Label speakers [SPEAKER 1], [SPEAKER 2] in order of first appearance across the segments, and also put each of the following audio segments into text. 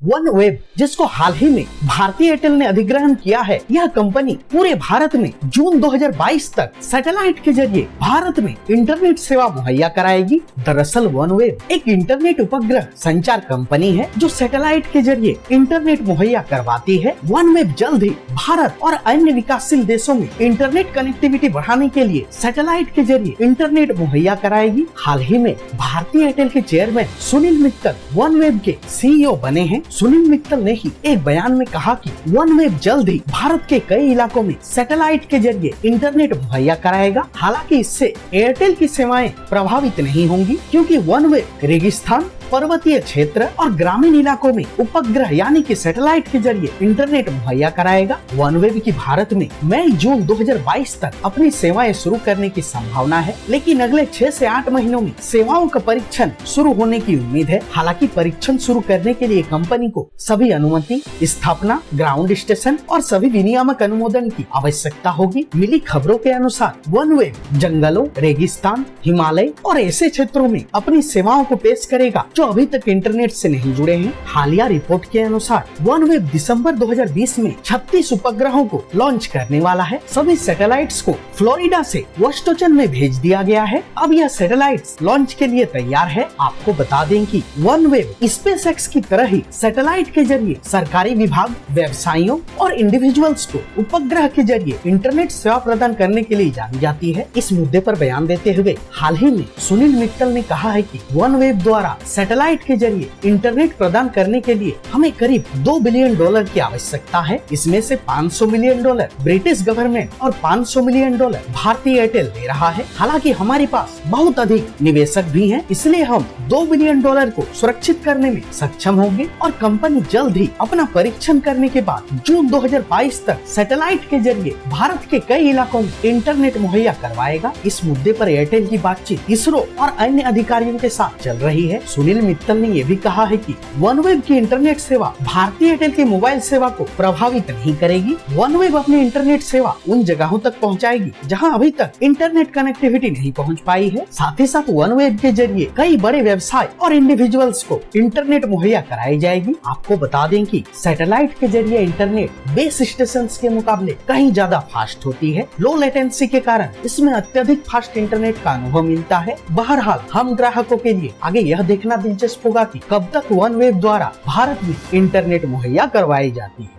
[SPEAKER 1] One web, जिसको हाल ही में भारतीय एयरटेल ने अधिग्रहण किया है, यह कंपनी पूरे भारत में जून 2022 तक सैटेलाइट के जरिए भारत में इंटरनेट सेवा मुहैया कराएगी। दरअसल वन वेब एक इंटरनेट उपग्रह संचार कंपनी है जो सैटेलाइट के जरिए इंटरनेट मुहैया करवाती है। वन वेब जल्द ही भारत और अन्य विकासशील देशों में इंटरनेट कनेक्टिविटी बढ़ाने के लिए सैटेलाइट के जरिए इंटरनेट मुहैया कराएगी। हाल ही में भारतीय एयरटेल के chairman Sunil Mittal one web के सीईओ बने हैं। सुनील मित्तल ने ही एक बयान में कहा कि वन वेब जल्द ही भारत के कई इलाकों में सैटेलाइट के जरिए इंटरनेट मुहैया कराएगा। हालांकि इससे एयरटेल की सेवाएं प्रभावित नहीं होंगी, क्योंकि वन वेब रेगिस्तान, पर्वतीय क्षेत्र और ग्रामीण इलाकों में उपग्रह यानी कि सैटेलाइट के जरिए इंटरनेट मुहैया कराएगा। वन वेब की भारत में मई जून 2022 तक अपनी सेवाएं शुरू करने की संभावना है, लेकिन अगले 6 से 8 महीनों में सेवाओं का परीक्षण शुरू होने की उम्मीद है। हालांकि परीक्षण शुरू करने के लिए कंपनी को सभी अनुमति, स्थापना, ग्राउंड स्टेशन और सभी विनियामक अनुमोदन की आवश्यकता होगी। मिली खबरों के अनुसार वन वेब जंगलों, रेगिस्तान, हिमालय और ऐसे क्षेत्रों में अपनी सेवाओं को पेश करेगा जो अभी तक इंटरनेट से नहीं जुड़े हैं। हालिया रिपोर्ट के अनुसार वन वेब दिसंबर 2020 में 36 उपग्रहों को लॉन्च करने वाला है। सभी सैटेलाइट्स को फ्लोरिडा से वोस्टोचन में भेज दिया गया है। अब यह सैटेलाइट्स लॉन्च के लिए तैयार है। आपको बता दें कि वन वेब स्पेसएक्स की तरह ही सैटेलाइट के जरिए सरकारी विभाग, व्यवसायियों और इंडिविजुअल्स को उपग्रह के जरिए इंटरनेट सेवा प्रदान करने के लिए जानी जाती है। इस मुद्दे पर बयान देते हुए हाल ही में सुनील मित्तल ने कहा है कि वन वेब द्वारा सैटेलाइट के जरिए इंटरनेट प्रदान करने के लिए हमें करीब $2 बिलियन की आवश्यकता है। इसमें से $500 मिलियन ब्रिटिश गवर्नमेंट और $500 मिलियन भारतीय एयरटेल दे रहा है। हालांकि हमारे पास बहुत अधिक निवेशक भी हैं, इसलिए हम $2 बिलियन को सुरक्षित करने में सक्षम होंगे और कंपनी जल्द ही अपना परीक्षण करने के बाद जून 2022 तक सैटेलाइट के जरिए भारत के कई इलाकों में इंटरनेट मुहैया करवाएगा। इस मुद्दे पर एयरटेल की बातचीत इसरो और अन्य अधिकारियों के साथ चल रही है। सुनील मित्तल ने यह भी कहा है कि वन वेब की इंटरनेट सेवा भारतीय एयरटेल की मोबाइल सेवा को प्रभावित नहीं करेगी। वन वेब अपनी इंटरनेट सेवा उन जगहों तक पहुंचाएगी जहां अभी तक इंटरनेट कनेक्टिविटी नहीं पहुंच पाई है। साथ ही साथ वन वेब के जरिए कई बड़े व्यवसाय और इंडिविजुअल्स को इंटरनेट मुहैया कराई जाएगी। आपको बता दें कि सैटेलाइट के जरिए इंटरनेट बेस स्टेशन के मुकाबले कहीं ज्यादा फास्ट होती है। लो लेटेंसी के कारण इसमें अत्यधिक फास्ट इंटरनेट का अनुभव मिलता है। बहरहाल हम ग्राहकों के लिए आगे यह देखना दिलचस्प होगा कि कब तक वन वेब द्वारा भारत में इंटरनेट मुहैया करवाई जाती है।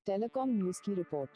[SPEAKER 2] टेलीकॉम न्यूज की रिपोर्ट।